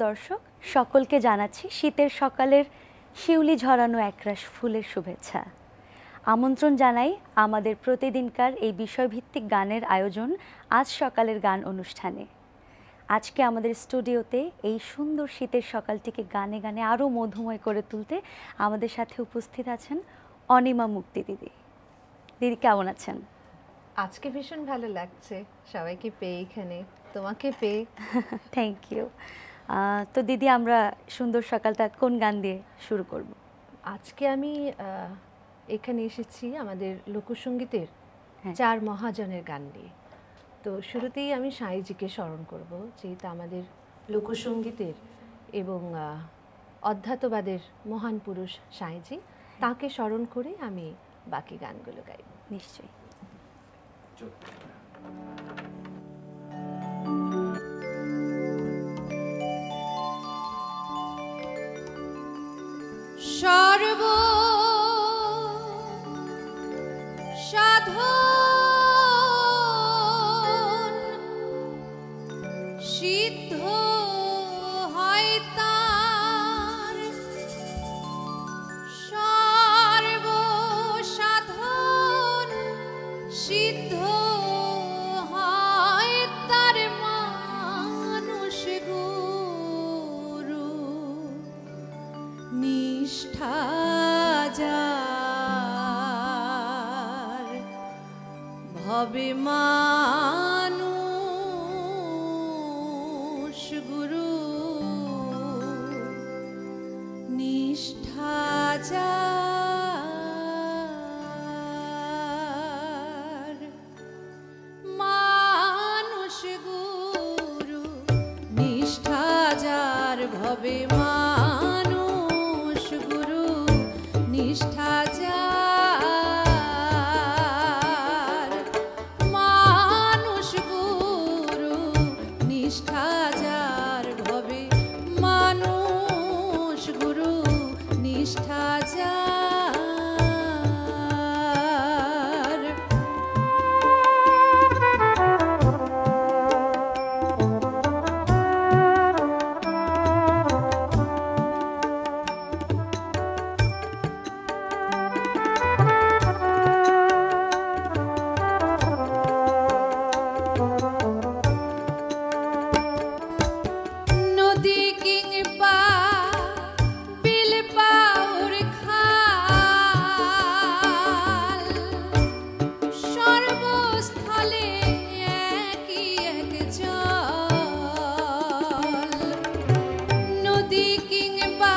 দর্শক সকলকে জানাচ্ছি শীতের সকালের শিউলি ঝরানো একরাশ ফুলের শুভেচ্ছা। আমন্ত্রণ জানাই আমাদের প্রতিদিনকার এই বিষয়ভিত্তিক গানের আয়োজন আজ সকালের গান অনুষ্ঠানে। আজকে আমাদের স্টুডিওতে এই সুন্দর শীতের সকালটিকে গানে গানে আরও মধুময় করে তুলতে আমাদের সাথে উপস্থিত আছেন অনিমা মুক্তি দিদি। দিদি কেমন আছেন? আজকে ভীষণ ভালো লাগছে সবাইকে পেয়ে, এখানে তোমাকে পেয়ে। Thank you. তো দিদি, আমরা সুন্দর সকালটা কোন গান দিয়ে শুরু করব? আজকে আমি এখানে এসেছি আমাদের লোকসঙ্গীতের চার মহাজনের গান নিয়ে। তো শুরুতেই আমি সাঁইজিকে স্মরণ করব, যেহেতু আমাদের লোকসঙ্গীতের এবং অধ্যাত্মবাদের মহান পুরুষ সাঁইজি, তাকে স্মরণ করে আমি বাকি গানগুলো গাইব। নিশ্চয়ই। সর্ব সাধন সিদ্ধ হয় তার, সর্ব সাধন সিদ্ধ হয় তার মানুষ গুরু নিষ্ঠা যার ভবে মানুষ গুরু নিষ্ঠা যার মানুষ গুরু নিষ্ঠা যার ভবে মানুষ গুরু নিষ্ঠা যার মানুষ গুরু নিষ্ঠা যার ভবে মানুষ গুরু নিষ্ঠা যার। নদী কিংবা বিল পাউর খাল সর্বস্থলে একই এক জল। নদী কিংবা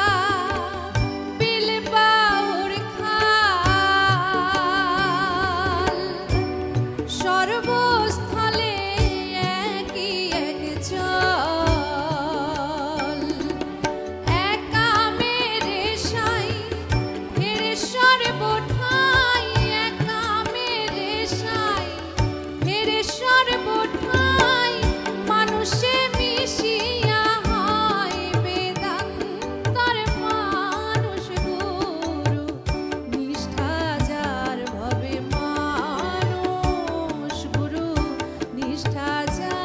বিল পাউর খাল সর্বস্থলে একই এক জল। একা মেরে সাই হেরে সর্বঠাই, একা মেরে সাই হেরে সর্বঠাই, মানুষে মিশিয়া হয় বেদান্তর মানুষ গুরু নিষ্ঠা যার ভবে মানুষ গুরু নিষ্ঠা যার।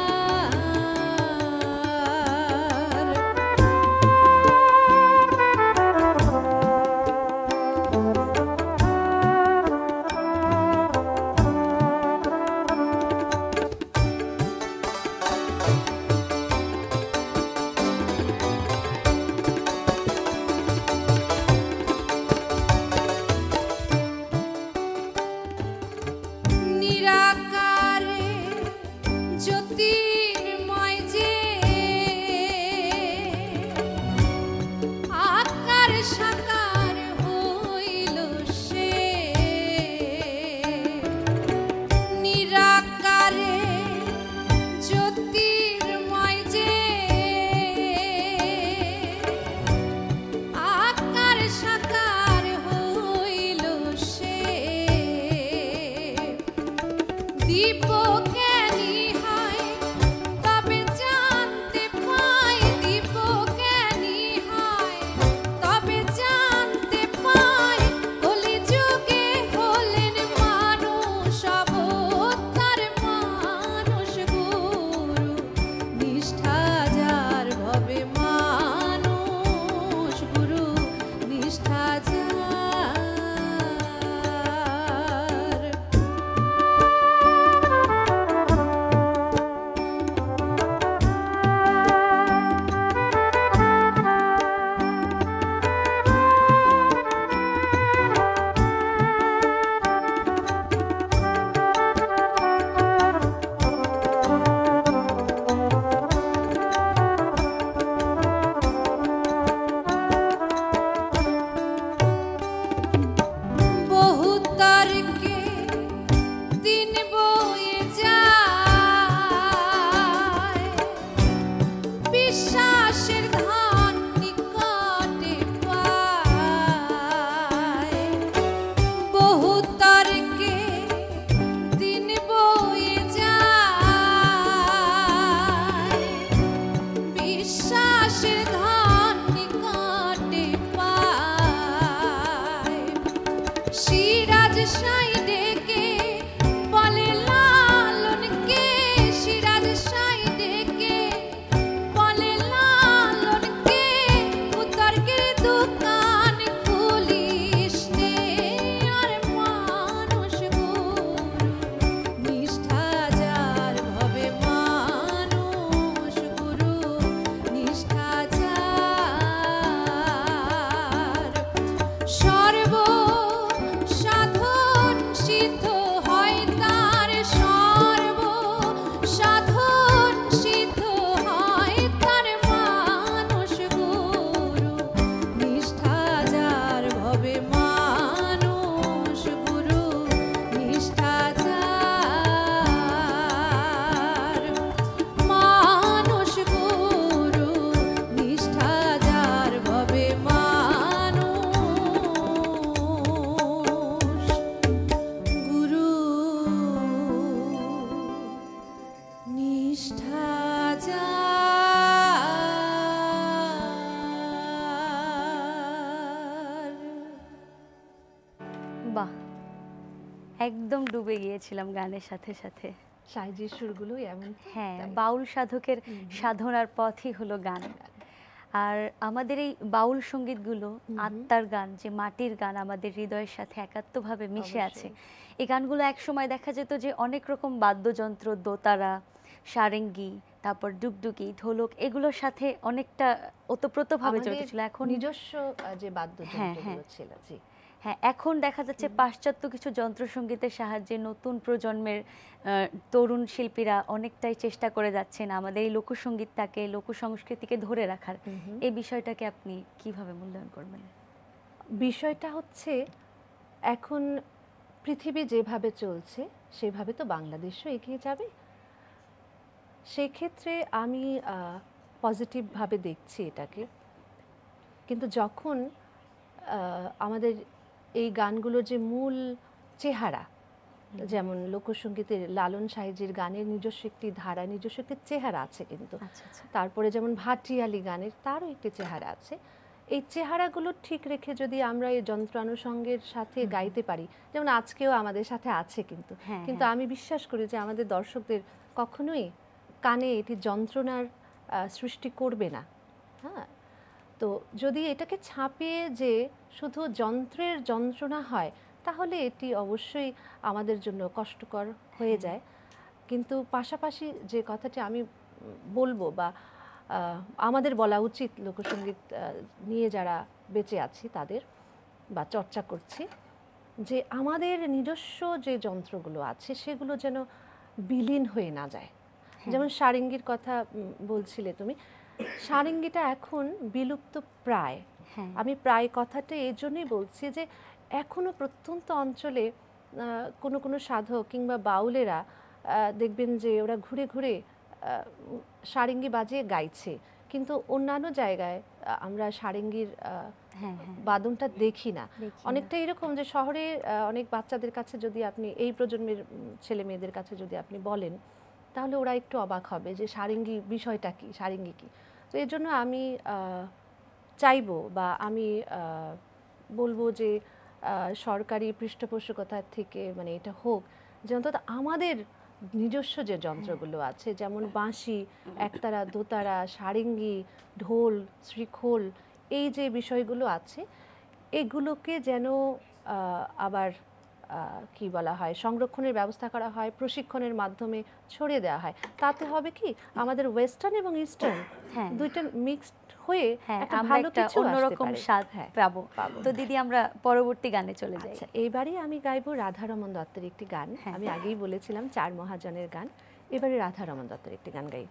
নিরাকারে জ্যোতির্ময় যে আকার সাকার হইল সে, নিরাকারে জ্যোতির্ময় যে আকার সাকার হইল সে। দীপজ্ঞানী হয় তবে জানতে পাই, দীপজ্ঞানী হয় তবে জানতে সাই ডেকে বলে লালনকে, সিরাজ সাই ডেকে বলে লালনকে, কুতর্কের দোকান খুলিস নে। আর মানুষ গুরু নিষ্ঠা যার ভবে, মানুষ গুরু নিষ্ঠা যার, সর্ব সাধন সিদ্ধ হয় তার, সর্ব সাধন সিদ্ধ হয় তার, মানুষ গুরু নিষ্ঠা যার ভবে, মানুষ গুরু নিষ্ঠা যার, মানুষ গুরু নিষ্ঠা যার ভবে, মানুষ গুরু নিষ্ঠা যার। বাহ, একদম ডুবে গিয়েছিলাম গানের সাথে সাথে। সাইজির সুরগুলো এমন। হ্যাঁ, তাই। বাউল সাধকের সাধনার পথই হলো গান। আর আমাদের এই বাউল সঙ্গীতগুলো আত্মার গান, যে মাটির গান, আমাদের হৃদয়ের সাথে একাত্মভাবে মিশে আছে। এই গানগুলো একসময় দেখা যেত যে অনেক রকম বাদ্যযন্ত্র, দোতারা, সারেঙ্গি, তারপর ডুগডুগি, ঢোলক, এগুলোর সাথে অনেকটা ওতপ্রোতভাবে জড়িত ছিল। এখন নিজস্ব যে বাদ্যযন্ত্রগুলো ছিল, জি। হ্যাঁ, এখন দেখা যাচ্ছে পাশ্চাত্য কিছু যন্ত্রসঙ্গীতের সাহায্যে নতুন প্রজন্মের তরুণ শিল্পীরা অনেকটাই চেষ্টা করে যাচ্ছেন আমাদের এই লোকসঙ্গীতটাকে, লোকসংস্কৃতিকে ধরে রাখার। এই বিষয়টাকে আপনি কিভাবে মূল্যায়ন করবেন? বিষয়টা হচ্ছে, এখন পৃথিবী যেভাবে চলছে সেভাবে তো বাংলাদেশও এগিয়ে যাবে। সেক্ষেত্রে আমি পজিটিভভাবে দেখছি এটাকে। কিন্তু যখন আমাদের এই গানগুলোর যে মূল চেহারা, যেমন লোকসঙ্গীতের লালন সাইজির গানের নিজস্ব একটি ধারা, নিজস্ব একটি চেহারা আছে, কিন্তু তারপরে যেমন ভাটিয়ালি গানের তারও একটি চেহারা আছে। এই চেহারাগুলো ঠিক রেখে যদি আমরা এই যন্ত্রানুষঙ্গের সাথে গাইতে পারি, যেমন আজকেও আমাদের সাথে আছে, কিন্তু আমি বিশ্বাস করি যে আমাদের দর্শকদের কখনোই কানে এটি যন্ত্রণার সৃষ্টি করবে না। হ্যাঁ, তো যদি এটাকে ছাপিয়ে যে শুধু যন্ত্রের যন্ত্রণা হয়, তাহলে এটি অবশ্যই আমাদের জন্য কষ্টকর হয়ে যায়। কিন্তু পাশাপাশি যে কথাটি আমি বলবো, বা আমাদের বলা উচিত লোকসঙ্গীত নিয়ে যারা বেঁচে আছি তাদের, বা চর্চা করছি, যে আমাদের নিজস্ব যে যন্ত্রগুলো আছে সেগুলো যেন বিলীন হয়ে না যায়। যেমন সারেঙ্গির কথা বলছিলে তুমি, সারেঙ্গিটা এখন বিলুপ্ত প্রায়। আমি প্রায় কথাটা এই জন্যই বলছি যে এখনো প্রত্যন্ত অঞ্চলে কোনো কোনো সাধক কিংবা বাউলেরা দেখবেন যে ওরা ঘুরে ঘুরে সারেঙ্গি বাজিয়ে গাইছে, কিন্তু অন্যান্য জায়গায় আমরা সারেঙ্গির বাদনটা দেখি না। অনেকটা এরকম যে শহরে অনেক বাচ্চাদের কাছে যদি আপনি, এই প্রজন্মের ছেলে মেয়েদের কাছে যদি আপনি বলেন, তাহলে ওরা একটু অবাক হবে যে সারেঙ্গি বিষয়টা কি, সারেঙ্গি কি। তো এর জন্য আমি চাইবো, বা আমি বলবো যে সরকারি পৃষ্ঠপোষকতা থেকে মানে এটা হোক যে অন্তত আমাদের নিজস্ব যে যন্ত্রগুলো আছে, যেমন বাঁশি, একতারা, দোতারা, সারেঙ্গি, ঢোল, শ্রীখোল, এই যে বিষয়গুলো আছে, এগুলোকে যেন আবার কি বলা হয়, সংরক্ষণের ব্যবস্থা করা হয়, প্রশিক্ষণের মাধ্যমে ছড়িয়ে দেওয়া হয়। তাতে হবে কি, আমাদের ওয়েস্টার্ন এবং ইস্টার্ন দুইটা মিক্সড হয়ে একটা ভালো কিছু অন্যরকম স্বাদ পাবো। তো দিদি, আমরা পরবর্তী গানে চলে যাই। এইবারে আমি গাইবো রাধারমণ দত্তের একটি গান। আমি আগেই বলেছিলাম চার মহাজনের গান, এবারে রাধারমণ দত্তের একটি গান গাই।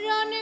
রণ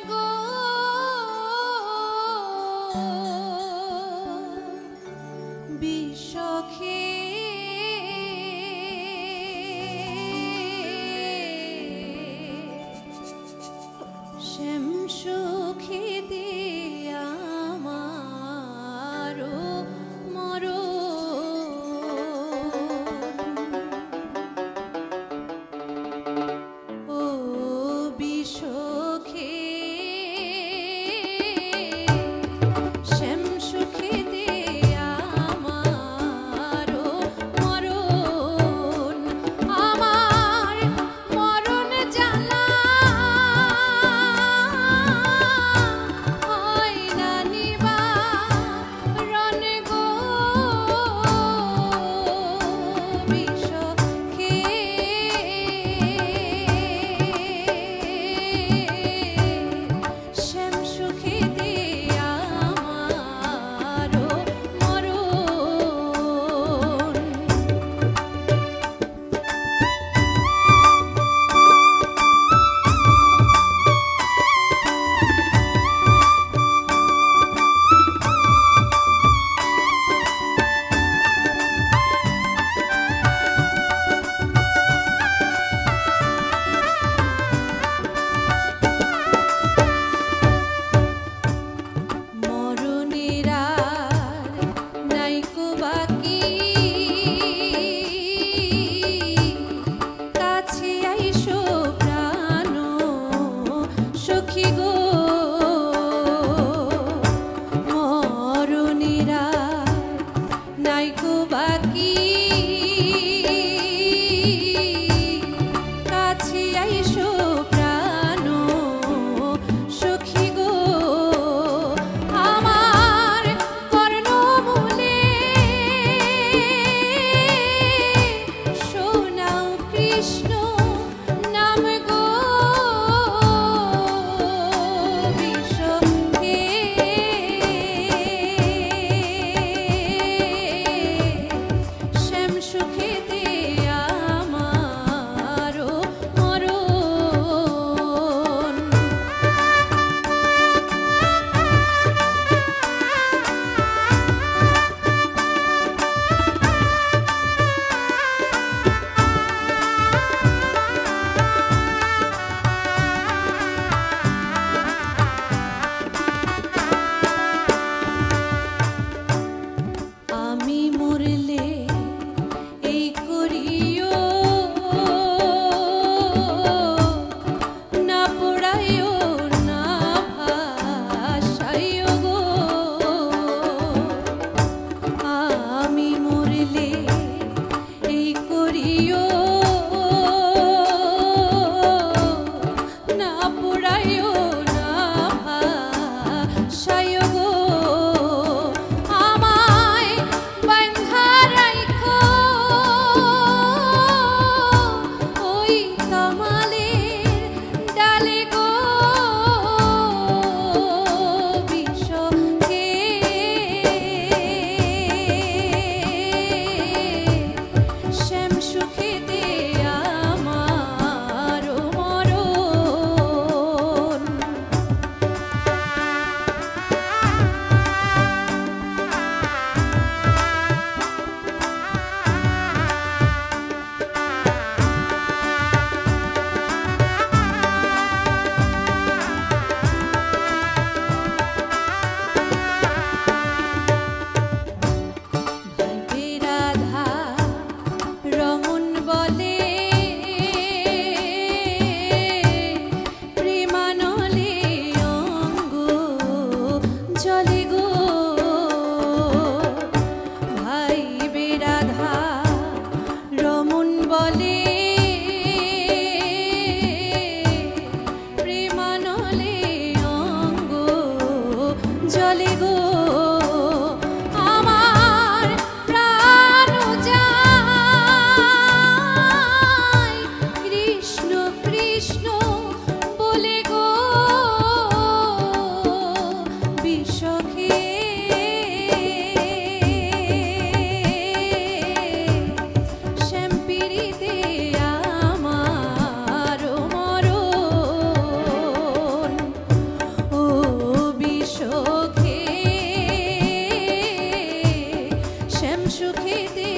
সুখেতে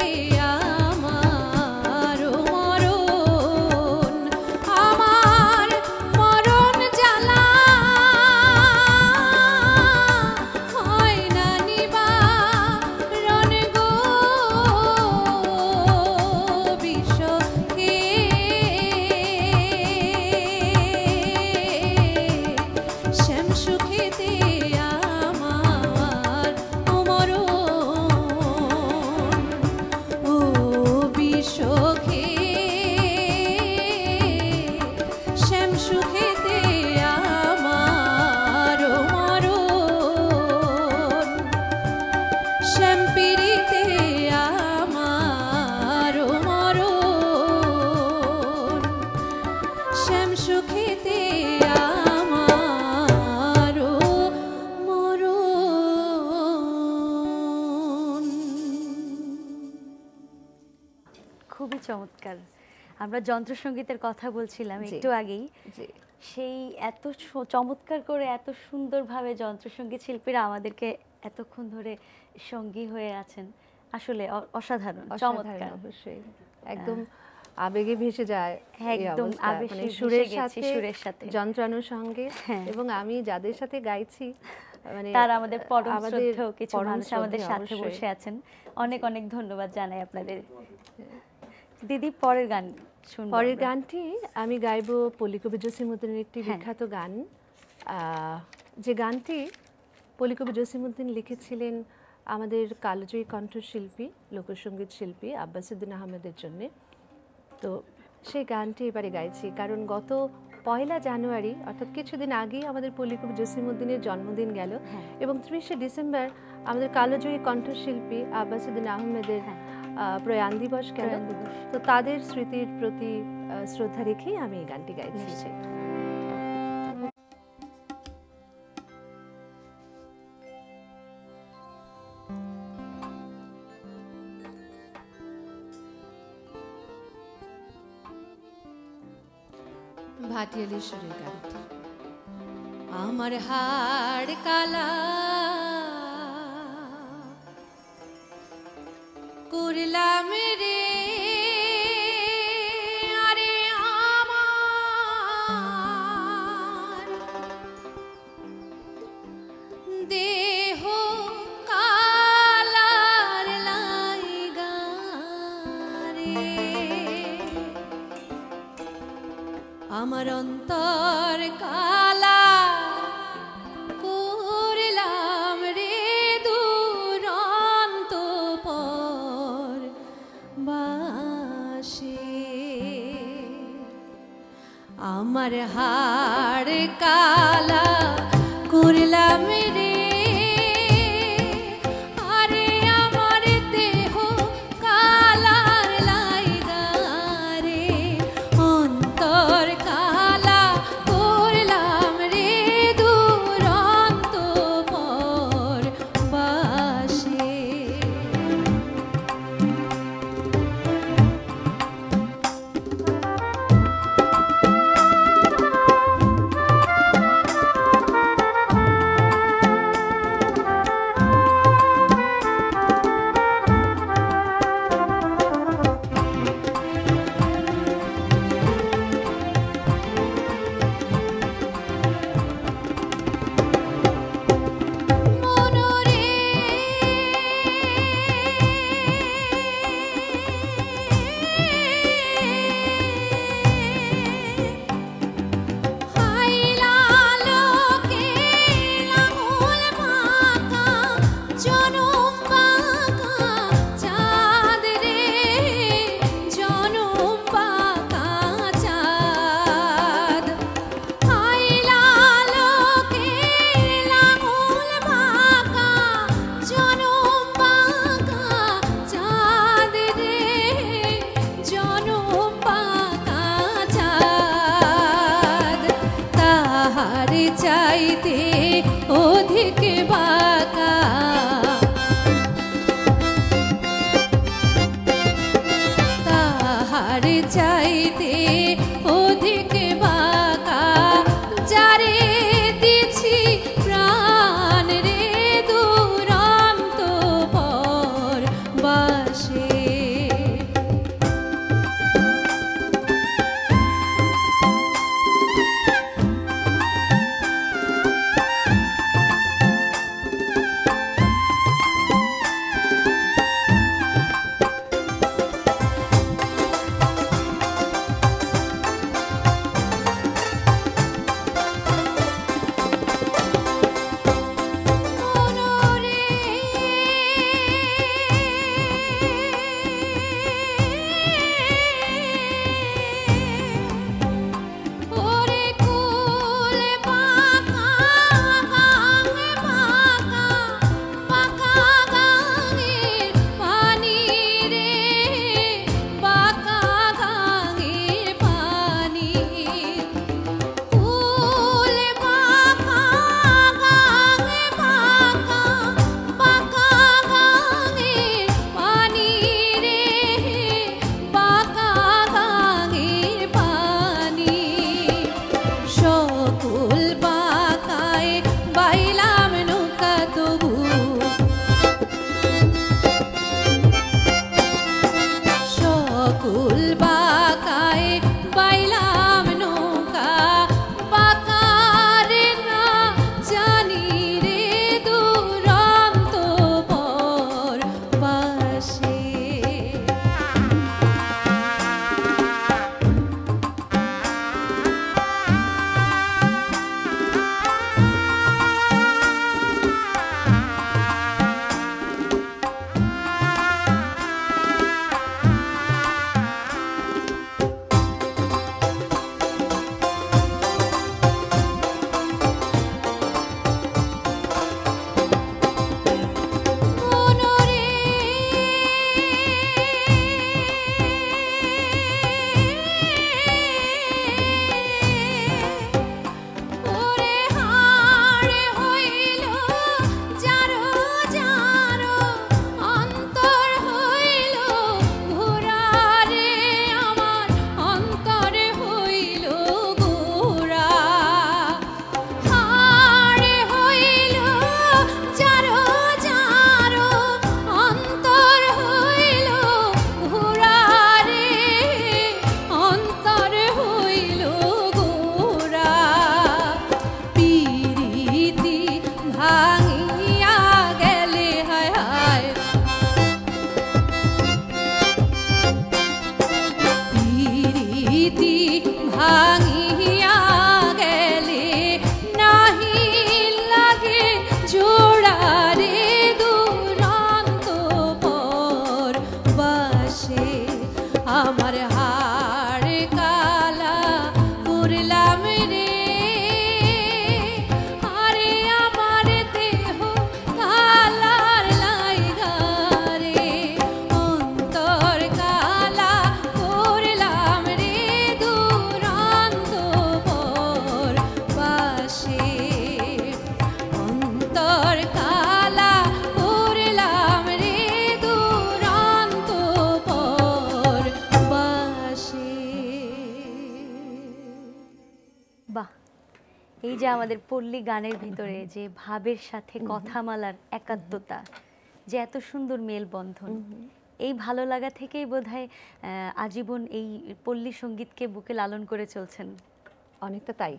আমার মরণ, আমার মরণ জ্বালা হয় না নিবারণ গো বিশ্বকে শ্যাম সুখেতে আমার মরণ, ও বিশ্বকে শ্যাম সুখেতে আমার মরণ, শ্যাম পীড়িতে আমার মরণ, শ্যাম সুখেতে আমার মরণ। খুবই চমৎকার। আমরা যন্ত্রসঙ্গীতের কথা বলছিলাম জি। একটু আগেই, জি সেই এত চমৎকার করে এত সুন্দরভাবে যন্ত্রসঙ্গীত শিল্পীরা আমাদেরকে এতক্ষণ ধরে সঙ্গী হয়ে আছেন, আসলে অসাধারণ অসাধারণ, চমৎকার। অবশ্যই একদম আবেগে ভেসে যায় এই একদম অবস্থা। আবেশে মানে ভেসে সুরের গেছি, সাথে সুরের সাথে। যন্ত্রানুর সঙ্গে হ্যাঁ। এবং আমি যাদের সাথে গাইছি মানে তার আমাদের পরম আমাদের শ্রদ্ধেয় কিছু পরম মানুষ আমাদের শ্রদ্ধেয়, সাথে অবশ্যই। বসে আছেন, অনেক অনেক ধন্যবাদ জানাই আপনাদের। দিদি পরের গান শুনবো পরের আমরা। গানটি আমি গাইবো পল্লীকবি জসিমউদ্দিনের একটি হ্যাঁ। বিখ্যাত গান, যে গানটি পল্লীকবি জসিমউদ্দিন লিখেছিলেন আমাদের কালজয়ী কণ্ঠশিল্পী লোকসঙ্গীত শিল্পী আব্বাসউদ্দিন আহমেদের জন্যে। তো সেই গানটি এবারে গাইছি কারণ গত 1 জানুয়ারি অর্থাৎ কিছুদিন আগেই আমাদের পল্লীকবি জসিমউদ্দিনের জন্মদিন গেল হ্যাঁ। এবং 30শে ডিসেম্বর আমাদের কালজয়ী কণ্ঠশিল্পী আব্বাসউদ্দিন আহমেদের হ্যাঁ। প্রয়াণ দিবস গেল। প্রয়াণ দিবস। তো তাদের স্মৃতির প্রতি শ্রদ্ধা রেখেই আমি এই গানটি গাইছি। নিশ্চয়ই। ভাটিয়ালি সুরের গানটি। আমার হাড় কালা করলাম রে, আরে আমার দেহ কালার লাইগা রে, আমার অন্তর কালা করলাম রে দুরন্ত পর বাসে, আমার হাড় কালা করলাম রে, আরে আমার দেহ কালার লাইগা রে, অন্তর কালা করলাম রে দুরন্ত পর বাসে। এই যে আমাদের পল্লী গানের ভিতরে যে ভাবের সাথে কথামালার একাত্মতা, যে এত সুন্দর মেলবন্ধন, এই ভালো লাগা থেকেই বোধহয় আজীবন এই পল্লী সঙ্গীতকে বুকে লালন করে চলছেন। অনেকটা তাই,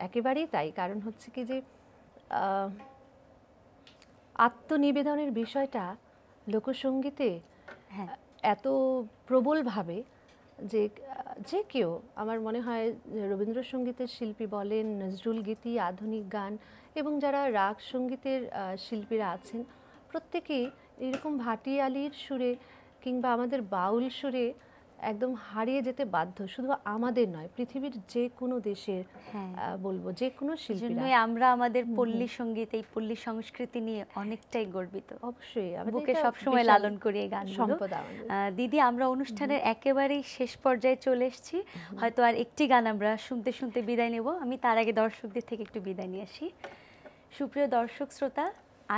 একেবারেই তাই। কারণ হচ্ছে কি যে আত্মনিবেদনের বিষয়টা লোকসঙ্গীতে এত প্রবলভাবে যে যে কেউ, আমার মনে হয় রবীন্দ্রসঙ্গীতের শিল্পী বলেন, নজরুল গীতি, আধুনিক গান এবং যারা রাগ সঙ্গীতের শিল্পীরা আছেন, প্রত্যেকেই এরকম ভাটিয়ালির সুরে কিংবা আমাদের বাউল সুরে একদম হারিয়ে যেতে বাধ্য। শুধু আমাদের নয়, পৃথিবীর যে কোনো দেশের বলবো যে কোনো শিল্পীরা। আমরা আমাদের পল্লী সঙ্গীত, এই পল্লী সংস্কৃতি নিয়ে অনেকটাই গর্বিত। অবশ্যই বুকে সবসময় লালন করি এই গানগুলো। দিদি, আমরা অনুষ্ঠানের একেবারেই শেষ পর্যায়ে চলে এসেছি, হয়তো আর একটি গান আমরা শুনতে শুনতে বিদায় নেব। আমি তার আগে দর্শকদের থেকে একটু বিদায় নিয়ে আসি। সুপ্রিয় দর্শক শ্রোতা,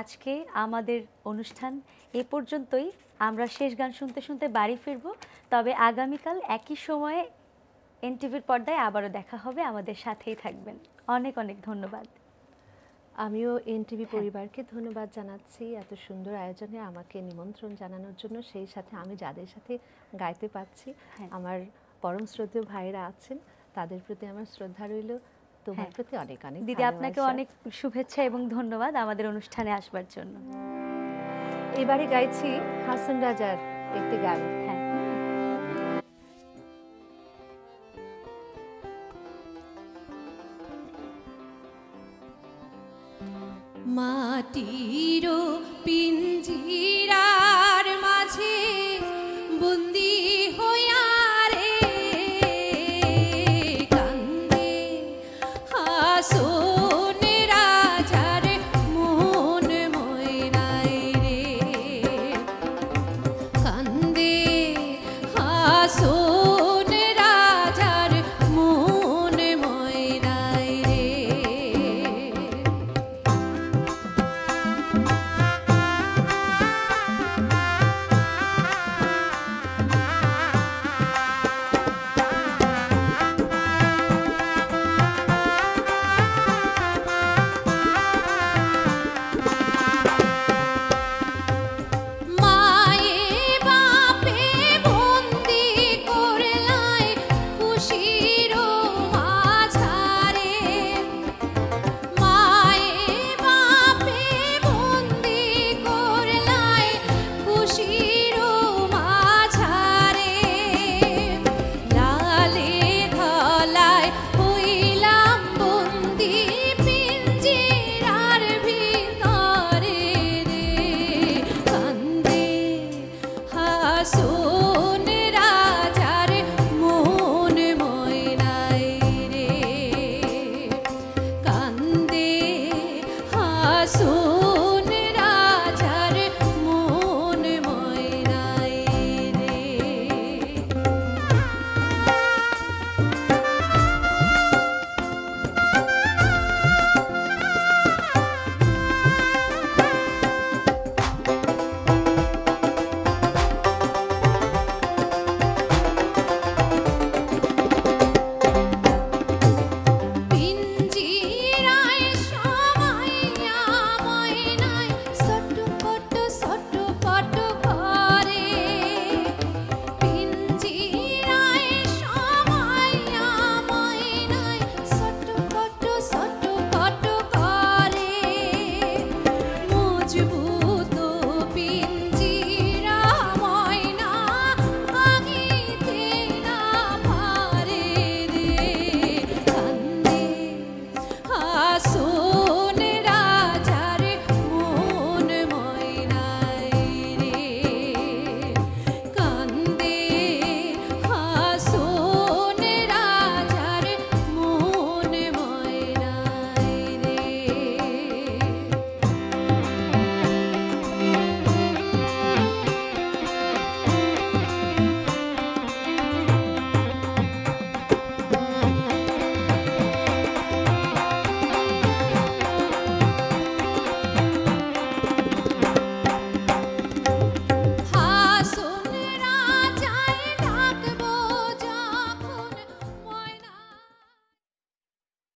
আজকে আমাদের অনুষ্ঠান এ পর্যন্তই। আমরা শেষ গান শুনতে শুনতে বাড়ি ফিরব। তবে আগামীকাল একই সময়ে এনটিভির পর্দায় আবারও দেখা হবে। আমাদের সাথেই থাকবেন। অনেক অনেক ধন্যবাদ। আমিও এনটিভি পরিবারকে ধন্যবাদ জানাচ্ছি এত সুন্দর আয়োজনে আমাকে নিমন্ত্রণ জানানোর জন্য। সেই সাথে আমি যাদের সাথে গাইতে পারছি, আমার পরম শ্রদ্ধেয় ভাইরা আছেন, তাদের প্রতি আমার শ্রদ্ধা রইল। তোমার প্রতি অনেক অনেক দিদি, আপনাকে অনেক শুভেচ্ছা এবং ধন্যবাদ আমাদের অনুষ্ঠানে আসবার জন্য। এবারে গাইছি হাসান রাজার একটি গান।